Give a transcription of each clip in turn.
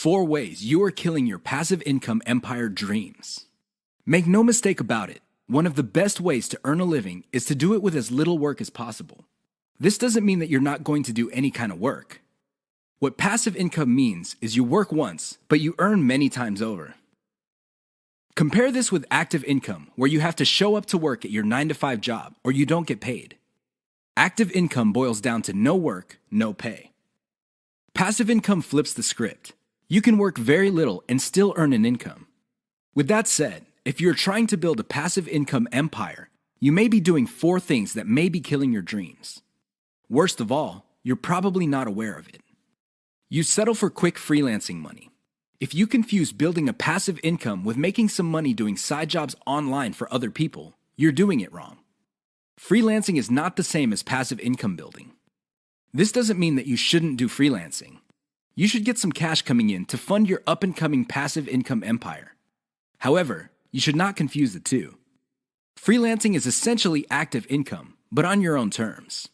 4 ways you are killing your passive income empire dreams. Make no mistake about it, one of the best ways to earn a living is to do it with as little work as possible. This doesn't mean that you're not going to do any kind of work. What passive income means is you work once, but you earn many times over. Compare this with active income, where you have to show up to work at your 9-to-5 job or you don't get paid. Active income boils down to no work, no pay. Passive income flips the script. You can work very little and still earn an income. With that said, if you're trying to build a passive income empire, you may be doing 4 things that may be killing your dreams. Worst of all, you're probably not aware of it. You settle for quick freelancing money. If you confuse building a passive income with making some money doing side jobs online for other people, you're doing it wrong. Freelancing is not the same as passive income building. This doesn't mean that you shouldn't do freelancing. You should get some cash coming in to fund your up-and-coming passive income empire. However, you should not confuse the two. Freelancing is essentially active income, but on your own terms.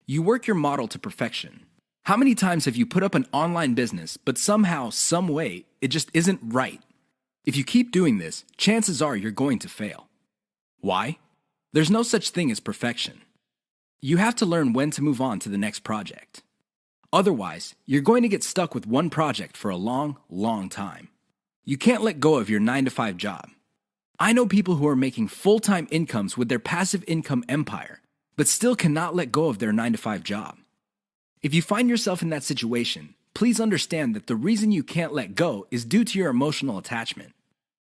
You work your model to perfection. How many times have you put up an online business, but somehow, some way, it just isn't right? If you keep doing this, chances are you're going to fail. Why? There's no such thing as perfection. You have to learn when to move on to the next project. Otherwise, you're going to get stuck with one project for a long, long time. You can't let go of your 9-to-5 job. I know people who are making full-time incomes with their passive income empire, but still cannot let go of their 9-to-5 job. If you find yourself in that situation, please understand that the reason you can't let go is due to your emotional attachment.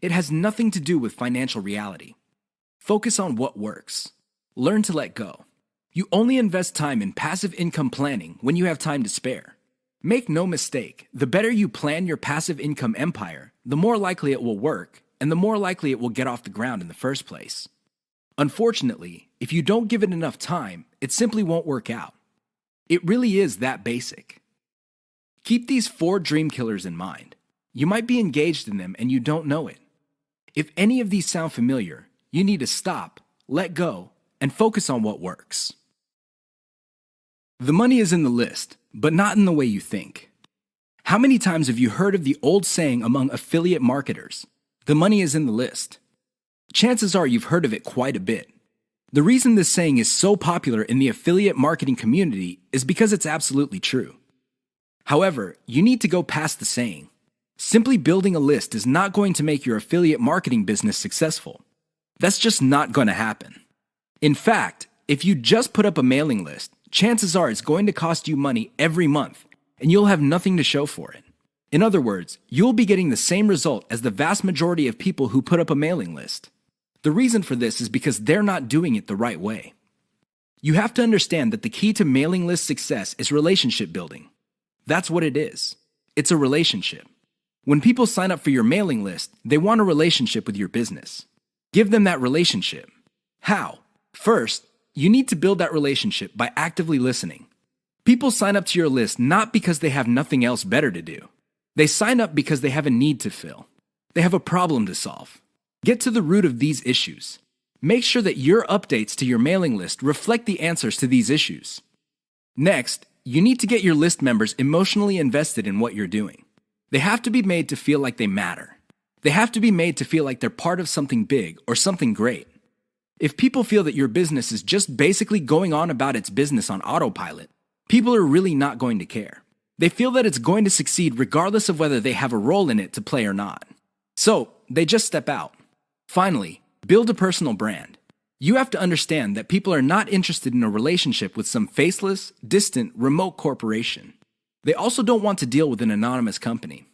It has nothing to do with financial reality. Focus on what works. Learn to let go. You only invest time in passive income planning when you have time to spare. Make no mistake, the better you plan your passive income empire, the more likely it will work, and the more likely it will get off the ground in the first place. Unfortunately, if you don't give it enough time, it simply won't work out. It really is that basic. Keep these 4 dream killers in mind. You might be engaged in them and you don't know it. If any of these sound familiar, you need to stop, let go, and focus on what works. The money is in the list, but not in the way you think. How many times have you heard of the old saying among affiliate marketers, "The money is in the list"? Chances are you've heard of it quite a bit. The reason this saying is so popular in the affiliate marketing community is because it's absolutely true. However, you need to go past the saying. Simply building a list is not going to make your affiliate marketing business successful. That's just not going to happen. In fact, if you just put up a mailing list, chances are it's going to cost you money every month, and you'll have nothing to show for it. In other words, you'll be getting the same result as the vast majority of people who put up a mailing list. The reason for this is because they're not doing it the right way. You have to understand that the key to mailing list success is relationship building. That's what it is. It's a relationship. When people sign up for your mailing list, they want a relationship with your business. Give them that relationship. How? First, you need to build that relationship by actively listening. People sign up to your list not because they have nothing else better to do. They sign up because they have a need to fill. They have a problem to solve. Get to the root of these issues. Make sure that your updates to your mailing list reflect the answers to these issues. Next, you need to get your list members emotionally invested in what you're doing. They have to be made to feel like they matter. They have to be made to feel like they're part of something big or something great. If people feel that your business is just basically going on about its business on autopilot, people are really not going to care. They feel that it's going to succeed regardless of whether they have a role in it to play or not. So, they just step out. Finally, build a personal brand. You have to understand that people are not interested in a relationship with some faceless, distant, remote corporation. They also don't want to deal with an anonymous company.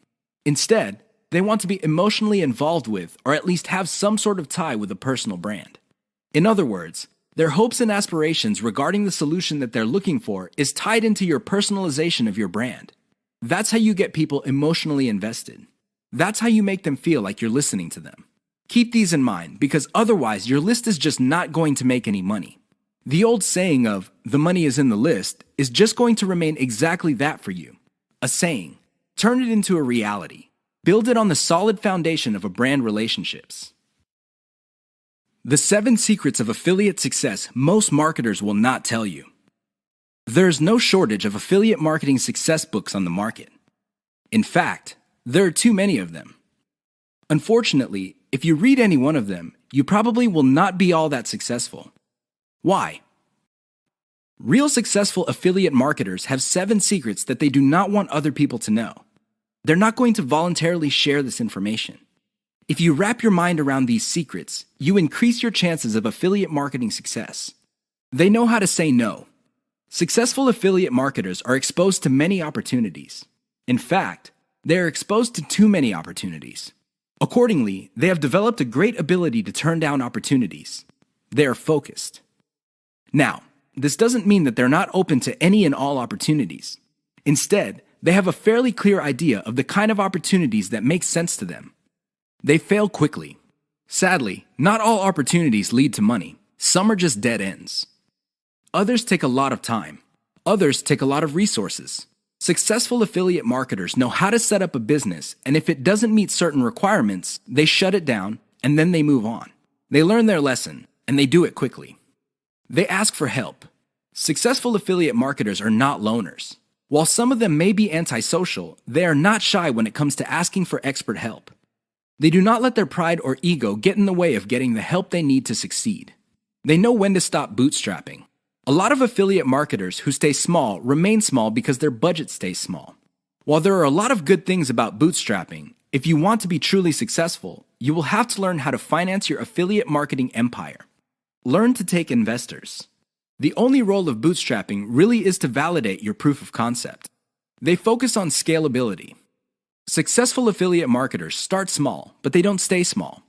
Instead, they want to be emotionally involved with, or at least have some sort of tie with a personal brand. In other words, their hopes and aspirations regarding the solution that they're looking for is tied into your personalization of your brand. That's how you get people emotionally invested. That's how you make them feel like you're listening to them. Keep these in mind, because otherwise your list is just not going to make any money. The old saying of, "the money is in the list," is just going to remain exactly that for you. A saying. Turn it into a reality. Build it on the solid foundation of a brand relationships. The 7 secrets of affiliate success most marketers will not tell you. There is no shortage of affiliate marketing success books on the market. In fact, There are too many of them. Unfortunately, if you read any one of them, you probably will not be all that successful. Why? Real successful affiliate marketers have 7 secrets that they do not want other people to know. They're not going to voluntarily share this information. If you wrap your mind around these secrets, you increase your chances of affiliate marketing success. They know how to say no. Successful affiliate marketers are exposed to many opportunities. In fact, they are exposed to too many opportunities. Accordingly, they have developed a great ability to turn down opportunities. They are focused. Now, this doesn't mean that they're not open to any and all opportunities. Instead, they have a fairly clear idea of the kind of opportunities that make sense to them. They fail quickly. Sadly, not all opportunities lead to money. Some are just dead ends. Others take a lot of time. Others take a lot of resources. Successful affiliate marketers know how to set up a business, and if it doesn't meet certain requirements, they shut it down, and then they move on. They learn their lesson, and they do it quickly. They ask for help. Successful affiliate marketers are not loners. While some of them may be antisocial, they are not shy when it comes to asking for expert help. They do not let their pride or ego get in the way of getting the help they need to succeed. They know when to stop bootstrapping. A lot of affiliate marketers who stay small remain small because their budget stays small. While there are a lot of good things about bootstrapping, if you want to be truly successful, you will have to learn how to finance your affiliate marketing empire. Learn to take investors. The only role of bootstrapping really is to validate your proof of concept. They focus on scalability. Successful affiliate marketers start small, but they don't stay small.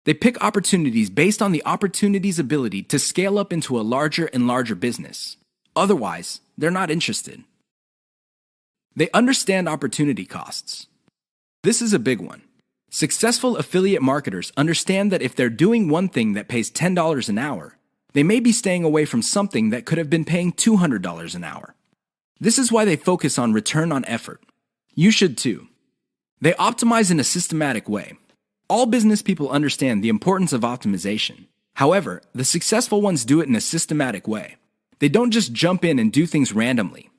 They pick opportunities based on the opportunity's ability to scale up into a larger and larger business. Otherwise, they're not interested. They understand opportunity costs. This is a big one. Successful affiliate marketers understand that if they're doing one thing that pays $10 an hour, they may be staying away from something that could have been paying $200 an hour. This is why they focus on return on effort. You should too. They optimize in a systematic way. All business people understand the importance of optimization. However, the successful ones do it in a systematic way. They don't just jump in and do things randomly.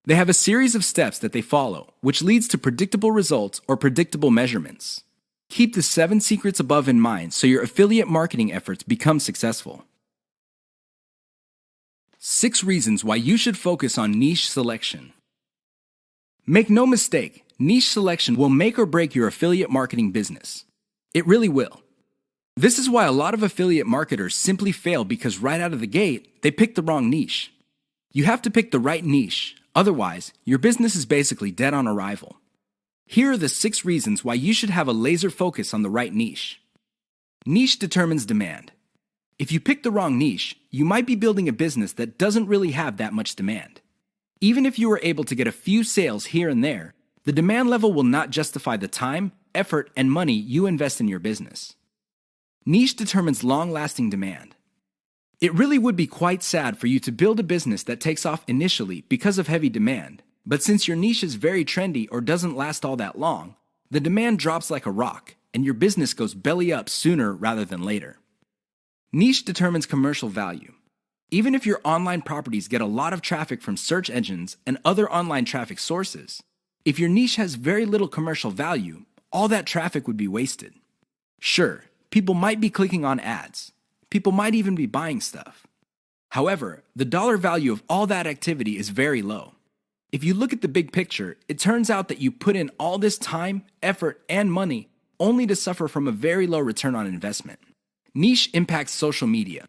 They have a series of steps that they follow, which leads to predictable results or predictable measurements. Keep the 7 secrets above in mind so your affiliate marketing efforts become successful. 6 reasons why you should focus on niche selection. Make no mistake, niche selection will make or break your affiliate marketing business. It really will. This is why a lot of affiliate marketers simply fail because right out of the gate, they pick the wrong niche. You have to pick the right niche, otherwise, your business is basically dead on arrival. Here are the 6 reasons why you should have a laser focus on the right niche. Niche determines demand. If you pick the wrong niche, you might be building a business that doesn't really have that much demand. Even if you were able to get a few sales here and there, the demand level will not justify the time, effort, and money you invest in your business. Niche determines long-lasting demand. It really would be quite sad for you to build a business that takes off initially because of heavy demand, but since your niche is very trendy or doesn't last all that long, the demand drops like a rock, and your business goes belly up sooner rather than later. Niche determines commercial value. Even if your online properties get a lot of traffic from search engines and other online traffic sources, if your niche has very little commercial value, all that traffic would be wasted. Sure, people might be clicking on ads. People might even be buying stuff. However, the dollar value of all that activity is very low. If you look at the big picture, it turns out that you put in all this time, effort, and money only to suffer from a very low return on investment. Niche impacts social media.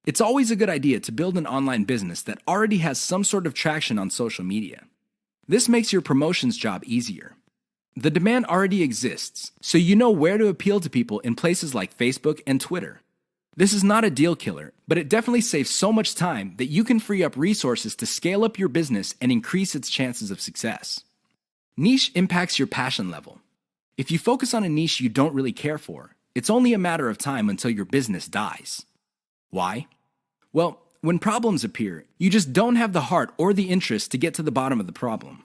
It's always a good idea to build an online business that already has some sort of traction on social media. This makes your promotions job easier. The demand already exists, so you know where to appeal to people in places like Facebook and Twitter. This is not a deal killer, but it definitely saves so much time that you can free up resources to scale up your business and increase its chances of success. Niche impacts your passion level. If you focus on a niche you don't really care for, it's only a matter of time until your business dies. Why? Well, when problems appear, you just don't have the heart or the interest to get to the bottom of the problem.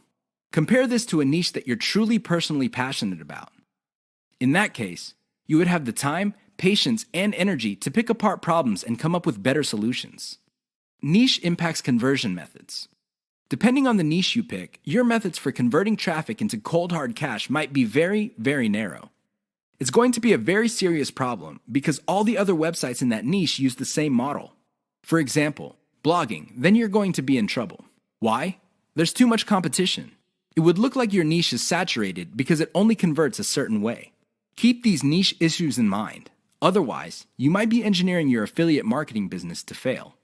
Compare this to a niche that you're truly personally passionate about. In that case, you would have the time, patience, and energy to pick apart problems and come up with better solutions. Niche impacts conversion methods. Depending on the niche you pick, your methods for converting traffic into cold hard cash might be very, very narrow. It's going to be a very serious problem because all the other websites in that niche use the same model. For example, blogging, then you're going to be in trouble. Why? There's too much competition. It would look like your niche is saturated because it only converts a certain way. Keep these niche issues in mind. Otherwise, you might be engineering your affiliate marketing business to fail.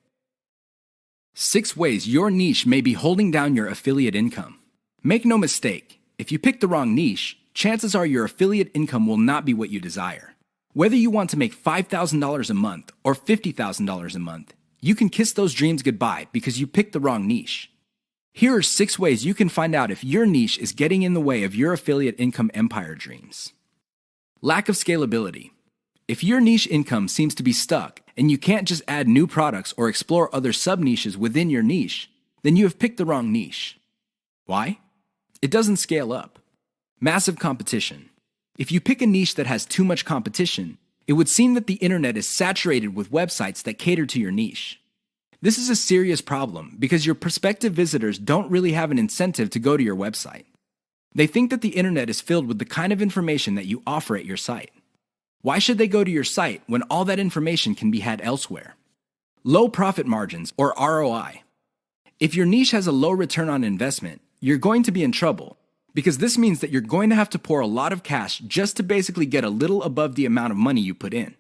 6 ways your niche may be holding down your affiliate income. Make no mistake, if you pick the wrong niche, chances are your affiliate income will not be what you desire. Whether you want to make $5,000 a month or $50,000 a month, you can kiss those dreams goodbye because you picked the wrong niche. Here are 6 ways you can find out if your niche is getting in the way of your affiliate income empire dreams. Lack of scalability. If your niche income seems to be stuck and you can't just add new products or explore other sub-niches within your niche, then you have picked the wrong niche. Why? It doesn't scale up. Massive competition. If you pick a niche that has too much competition, it would seem that the internet is saturated with websites that cater to your niche. This is a serious problem because your prospective visitors don't really have an incentive to go to your website. They think that the internet is filled with the kind of information that you offer at your site. Why should they go to your site when all that information can be had elsewhere? Low profit margins, or ROI. If your niche has a low return on investment, you're going to be in trouble because this means that you're going to have to pour a lot of cash just to basically get a little above the amount of money you put in.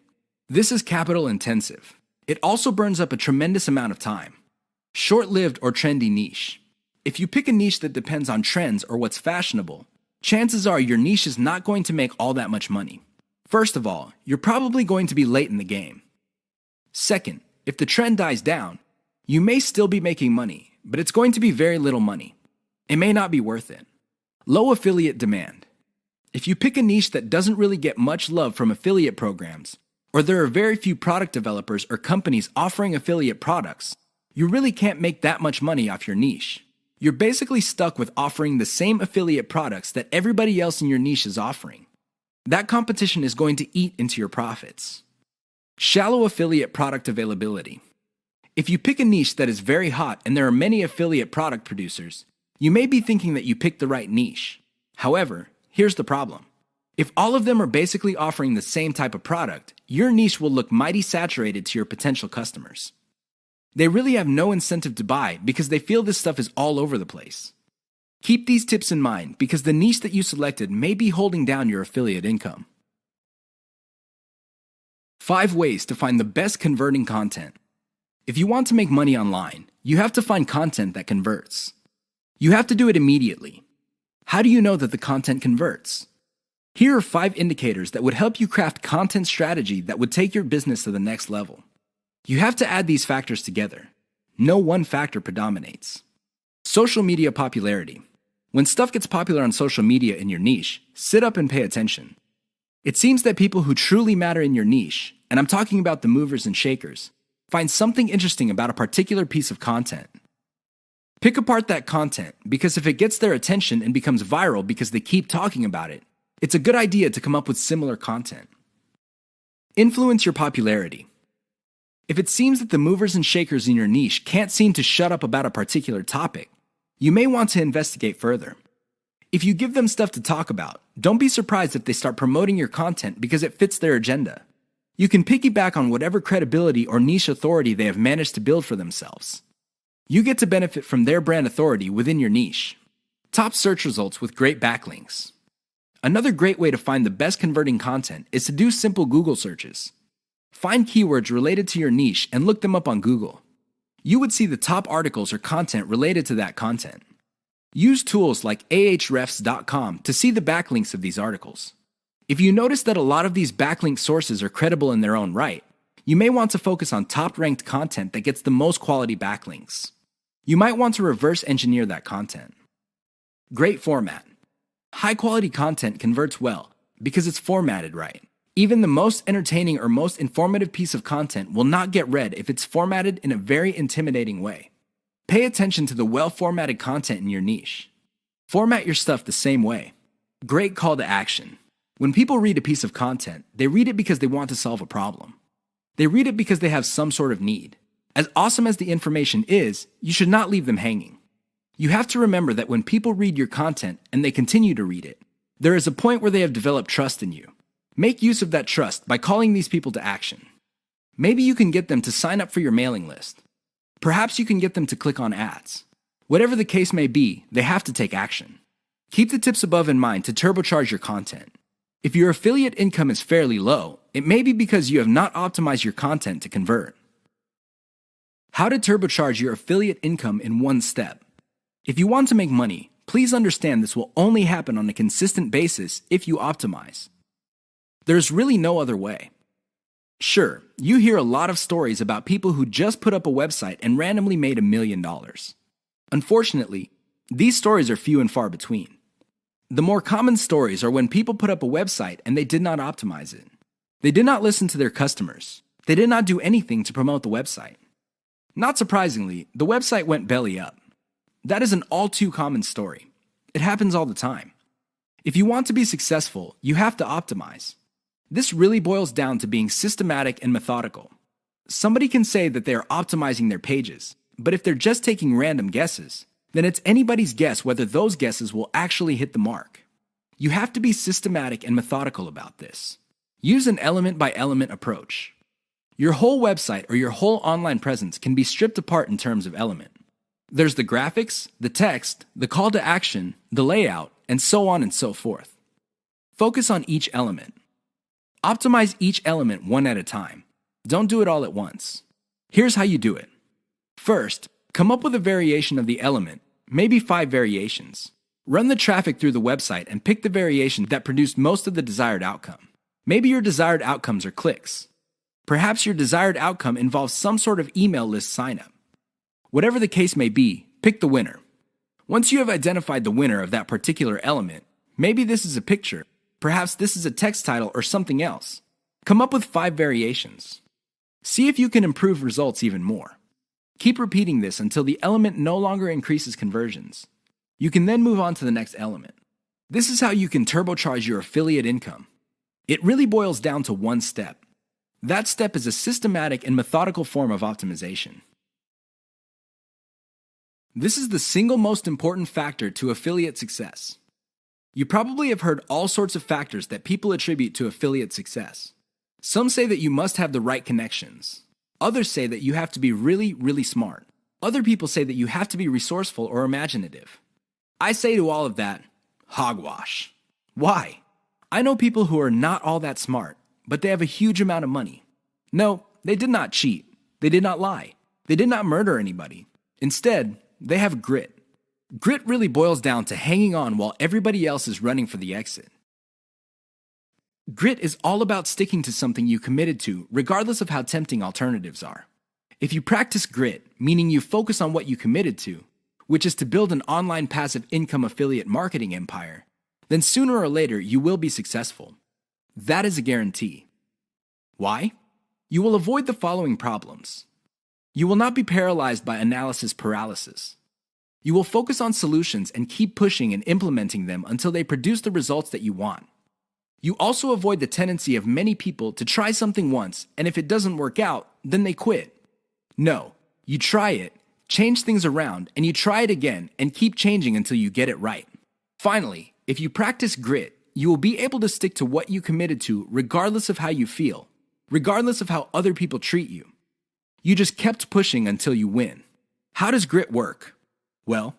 This is capital intensive. It also burns up a tremendous amount of time. Short-lived or trendy niche. If you pick a niche that depends on trends or what's fashionable, chances are your niche is not going to make all that much money. First of all, you're probably going to be late in the game. Second, if the trend dies down, you may still be making money, but it's going to be very little money. It may not be worth it. Low affiliate demand. If you pick a niche that doesn't really get much love from affiliate programs, or there are very few product developers or companies offering affiliate products, you really can't make that much money off your niche. You're basically stuck with offering the same affiliate products that everybody else in your niche is offering. That competition is going to eat into your profits. Shallow affiliate product availability. If you pick a niche that is very hot and there are many affiliate product producers, you may be thinking that you picked the right niche. However, here's the problem. If all of them are basically offering the same type of product, your niche will look mighty saturated to your potential customers. They really have no incentive to buy because they feel this stuff is all over the place. Keep these tips in mind because the niche that you selected may be holding down your affiliate income. 5 ways to find the best converting content. If you want to make money online, you have to find content that converts. You have to do it immediately. How do you know that the content converts? Here are 5 indicators that would help you craft content strategy that would take your business to the next level. You have to add these factors together. No one factor predominates. Social media popularity. When stuff gets popular on social media in your niche, sit up and pay attention. It seems that people who truly matter in your niche, and I'm talking about the movers and shakers, find something interesting about a particular piece of content. Pick apart that content because if it gets their attention and becomes viral because they keep talking about it, it's a good idea to come up with similar content. Influence your popularity. If it seems that the movers and shakers in your niche can't seem to shut up about a particular topic, you may want to investigate further. If you give them stuff to talk about, don't be surprised if they start promoting your content because it fits their agenda. You can piggyback on whatever credibility or niche authority they have managed to build for themselves. You get to benefit from their brand authority within your niche. Top search results with great backlinks. Another great way to find the best converting content is to do simple Google searches. Find keywords related to your niche and look them up on Google. You would see the top articles or content related to that content. Use tools like ahrefs.com to see the backlinks of these articles. If you notice that a lot of these backlink sources are credible in their own right, you may want to focus on top-ranked content that gets the most quality backlinks. You might want to reverse engineer that content. Great format. High-quality content converts well because it's formatted right. Even the most entertaining or most informative piece of content will not get read if it's formatted in a very intimidating way. Pay attention to the well-formatted content in your niche. Format your stuff the same way. Great call to action. When people read a piece of content, they read it because they want to solve a problem. They read it because they have some sort of need. As awesome as the information is, you should not leave them hanging. You have to remember that when people read your content and they continue to read it, there is a point where they have developed trust in you. Make use of that trust by calling these people to action. Maybe you can get them to sign up for your mailing list. Perhaps you can get them to click on ads. Whatever the case may be, they have to take action. Keep the tips above in mind to turbocharge your content. If your affiliate income is fairly low, it may be because you have not optimized your content to convert. How to turbocharge your affiliate income in one step. If you want to make money, please understand this will only happen on a consistent basis if you optimize. There's really no other way. Sure, you hear a lot of stories about people who just put up a website and randomly made $1 million. Unfortunately, these stories are few and far between. The more common stories are when people put up a website and they did not optimize it. They did not listen to their customers. They did not do anything to promote the website. Not surprisingly, the website went belly up. That is an all too common story. It happens all the time. If you want to be successful, you have to optimize. This really boils down to being systematic and methodical. Somebody can say that they are optimizing their pages, but if they're just taking random guesses, then it's anybody's guess whether those guesses will actually hit the mark. You have to be systematic and methodical about this. Use an element-by-element approach. Your whole website or your whole online presence can be stripped apart in terms of element. There's the graphics, the text, the call to action, the layout, and so on and so forth. Focus on each element. Optimize each element one at a time. Don't do it all at once. Here's how you do it. First, come up with a variation of the element, maybe 5 variations. Run the traffic through the website and pick the variation that produced most of the desired outcome. Maybe your desired outcomes are clicks. Perhaps your desired outcome involves some sort of email list signup. Whatever the case may be, pick the winner. Once you have identified the winner of that particular element, maybe this is a picture, perhaps this is a text title or something else. Come up with 5 variations. See if you can improve results even more. Keep repeating this until the element no longer increases conversions. You can then move on to the next element. This is how you can turbocharge your affiliate income. It really boils down to one step. That step is a systematic and methodical form of optimization. This is the single most important factor to affiliate success. You probably have heard all sorts of factors that people attribute to affiliate success. Some say that you must have the right connections. Others say that you have to be really, really smart. Other people say that you have to be resourceful or imaginative. I say to all of that, hogwash. Why? I know people who are not all that smart, but they have a huge amount of money. No, they did not cheat. They did not lie. They did not murder anybody. Instead, they have grit. Grit really boils down to hanging on while everybody else is running for the exit. Grit is all about sticking to something you committed to, regardless of how tempting alternatives are. If you practice grit, meaning you focus on what you committed to, which is to build an online passive income affiliate marketing empire, then sooner or later you will be successful. That is a guarantee. Why? You will avoid the following problems. You will not be paralyzed by analysis paralysis. You will focus on solutions and keep pushing and implementing them until they produce the results that you want. You also avoid the tendency of many people to try something once, and if it doesn't work out, then they quit. No, you try it, change things around, and you try it again and keep changing until you get it right. Finally, if you practice grit, you will be able to stick to what you committed to regardless of how you feel, regardless of how other people treat you. You just kept pushing until you win. How does grit work? Well,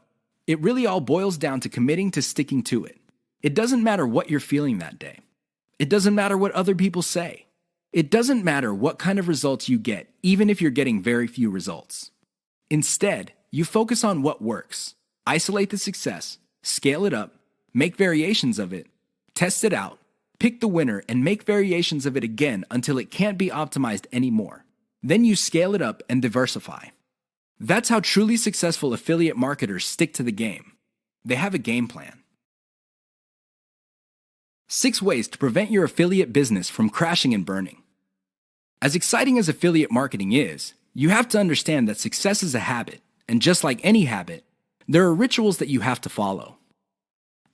it really all boils down to committing to sticking to it. It doesn't matter what you're feeling that day. It doesn't matter what other people say. It doesn't matter what kind of results you get, even if you're getting very few results. Instead, you focus on what works. Isolate the success, scale it up, make variations of it, test it out, pick the winner, and make variations of it again until it can't be optimized anymore. Then you scale it up and diversify. That's how truly successful affiliate marketers stick to the game. They have a game plan. 6 ways to prevent your affiliate business from crashing and burning. As exciting as affiliate marketing is, you have to understand that success is a habit, and just like any habit, there are rituals that you have to follow.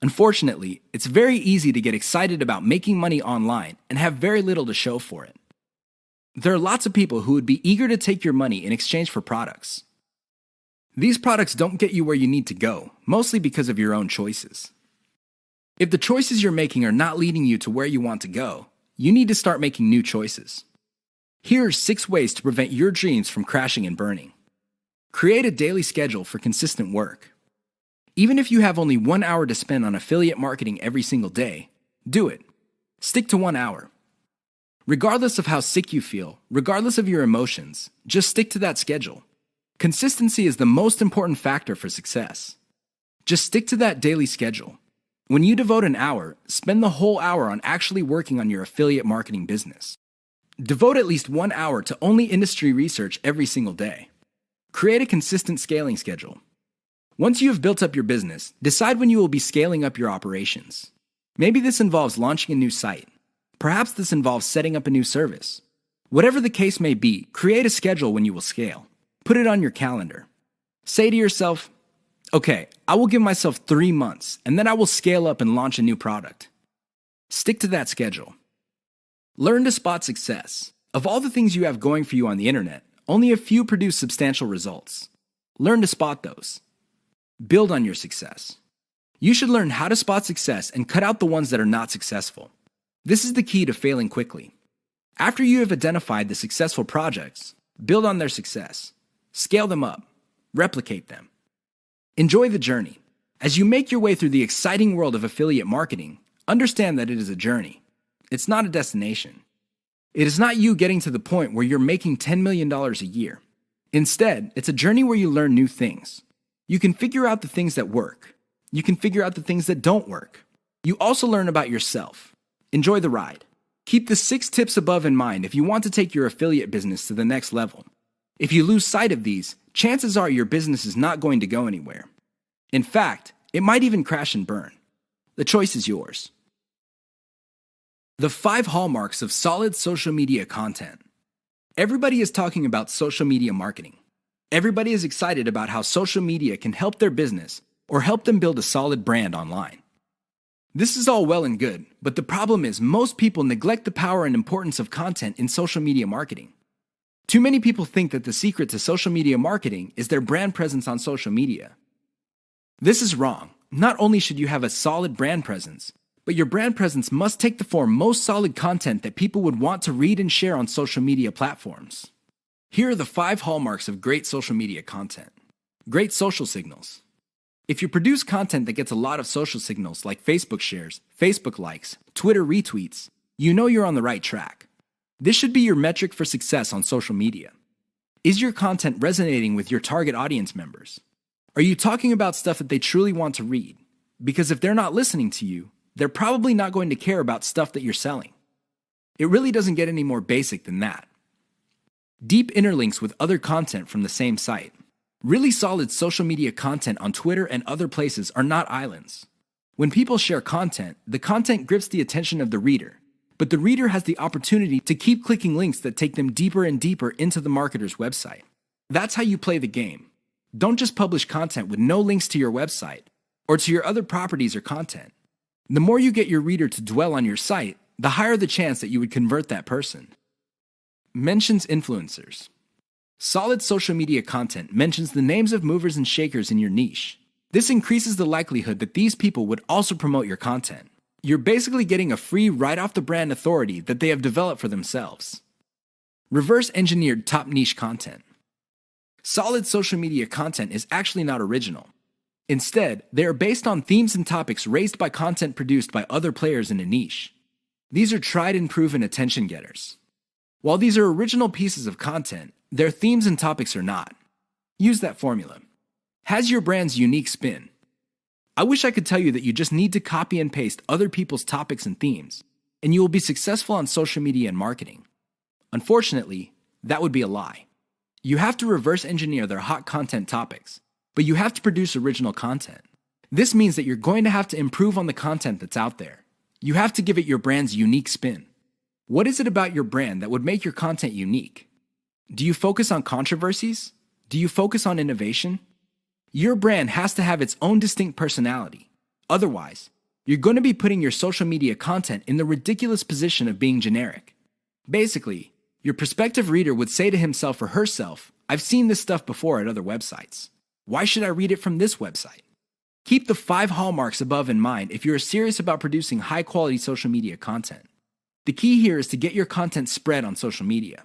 Unfortunately, it's very easy to get excited about making money online and have very little to show for it. There are lots of people who would be eager to take your money in exchange for products. These products don't get you where you need to go, mostly because of your own choices. If the choices you're making are not leading you to where you want to go, you need to start making new choices. Here are 6 ways to prevent your dreams from crashing and burning. Create a daily schedule for consistent work. Even if you have only 1 hour to spend on affiliate marketing every single day, do it. Stick to 1 hour. Regardless of how sick you feel, regardless of your emotions, just stick to that schedule. Consistency is the most important factor for success. Just stick to that daily schedule. When you devote an hour, spend the whole hour on actually working on your affiliate marketing business. Devote at least 1 hour to only industry research every single day. Create a consistent scaling schedule. Once you have built up your business, decide when you will be scaling up your operations. Maybe this involves launching a new site. Perhaps this involves setting up a new service. Whatever the case may be, create a schedule when you will scale. Put it on your calendar. Say to yourself, okay, I will give myself 3 months, and then I will scale up and launch a new product. Stick to that schedule. Learn to spot success. Of all the things you have going for you on the internet, only a few produce substantial results. Learn to spot those. Build on your success. You should learn how to spot success and cut out the ones that are not successful. This is the key to failing quickly. After you have identified the successful projects, build on their success. Scale them up. Replicate them. Enjoy the journey. As you make your way through the exciting world of affiliate marketing, understand that it is a journey. It's not a destination. It is not you getting to the point where you're making $10 million a year. Instead, it's a journey where you learn new things. You can figure out the things that work. You can figure out the things that don't work. You also learn about yourself. Enjoy the ride. Keep the 6 tips above in mind if you want to take your affiliate business to the next level. If you lose sight of these, chances are your business is not going to go anywhere. In fact, it might even crash and burn. The choice is yours. The 5 hallmarks of solid social media content. Everybody is talking about social media marketing. Everybody is excited about how social media can help their business or help them build a solid brand online. This is all well and good, but the problem is most people neglect the power and importance of content in social media marketing. Too many people think that the secret to social media marketing is their brand presence on social media. This is wrong. Not only should you have a solid brand presence, but your brand presence must take the form most solid content that people would want to read and share on social media platforms. Here are the 5 hallmarks of great social media content. Great social signals. If you produce content that gets a lot of social signals like Facebook shares, Facebook likes, Twitter retweets, you know you're on the right track. This should be your metric for success on social media. Is your content resonating with your target audience members? Are you talking about stuff that they truly want to read? Because if they're not listening to you, they're probably not going to care about stuff that you're selling. It really doesn't get any more basic than that. Deep interlinks with other content from the same site. Really solid social media content on Twitter and other places are not islands. When people share content, the content grips the attention of the reader, but the reader has the opportunity to keep clicking links that take them deeper and deeper into the marketer's website. That's how you play the game. Don't just publish content with no links to your website or to your other properties or content. The more you get your reader to dwell on your site, the higher the chance that you would convert that person. Mentions influencers. Solid social media content mentions the names of movers and shakers in your niche. This increases the likelihood that these people would also promote your content. You're basically getting a free right-off-the-brand authority that they have developed for themselves. Reverse-engineered top niche content. Solid social media content is actually not original. Instead, they are based on themes and topics raised by content produced by other players in a niche. These are tried and proven attention getters. While these are original pieces of content, their themes and topics are not. Use that formula. Has your brand's unique spin. I wish I could tell you that you just need to copy and paste other people's topics and themes, and you will be successful on social media and marketing. Unfortunately, that would be a lie. You have to reverse engineer their hot content topics, but you have to produce original content. This means that you're going to have to improve on the content that's out there. You have to give it your brand's unique spin. What is it about your brand that would make your content unique? Do you focus on controversies? Do you focus on innovation? Your brand has to have its own distinct personality. Otherwise, you're going to be putting your social media content in the ridiculous position of being generic. Basically, your prospective reader would say to himself or herself, I've seen this stuff before at other websites. Why should I read it from this website? Keep the 5 hallmarks above in mind if you're serious about producing high-quality social media content. The key here is to get your content spread on social media.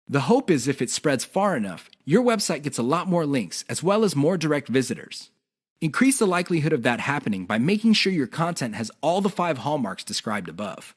The hope is if it spreads far enough, your website gets a lot more links as well as more direct visitors. Increase the likelihood of that happening by making sure your content has all the 5 hallmarks described above.